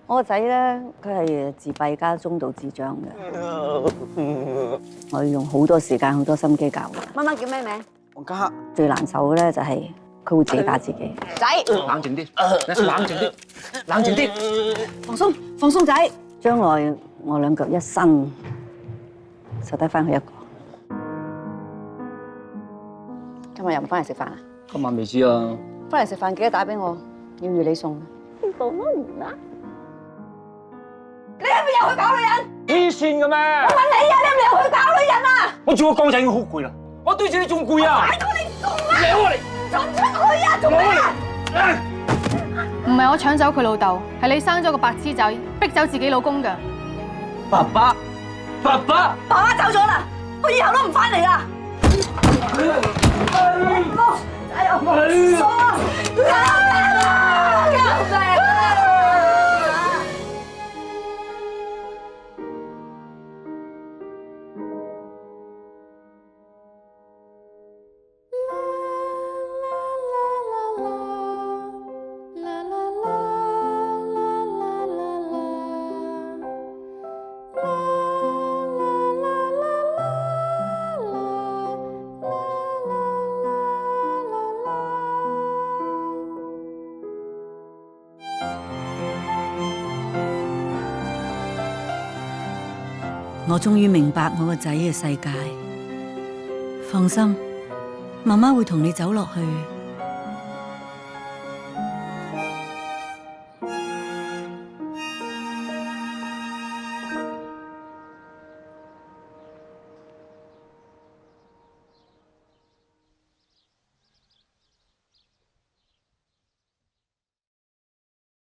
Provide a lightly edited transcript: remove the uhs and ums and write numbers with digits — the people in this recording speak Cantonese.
我個仔咧，佢係自閉加中度智障嘅，我要用好多時間、好多心機教佢。媽媽叫咩名？黃家克。最難受嘅咧就係佢會自己打自己。仔，冷靜啲，冷靜啲，冷靜啲，放鬆，放鬆仔。將來我兩腳一伸，就得翻佢一個。今日又唔翻嚟食飯啊？今晚未知啊。翻嚟食飯記得打俾我，要預你餸。爸媽唔啦？你係咪又去搞女人？黐線嘅咩？我問你啊，你係咪又去搞女人啊？我做個鋼仔已經好攰啦，我對住你仲攰啊！拜託你做啊！你我嚟，仲出去啊？做咩啊？唔係我搶走佢老豆，係你生咗個白痴仔，逼走自己老公㗎。爸爸，爸爸，爸爸走咗啦，我以後都唔翻嚟啦。哎呀，傻啊！救命啊！救命啊！我終於明白我個仔嘅世界。放心，媽媽會同你走落去。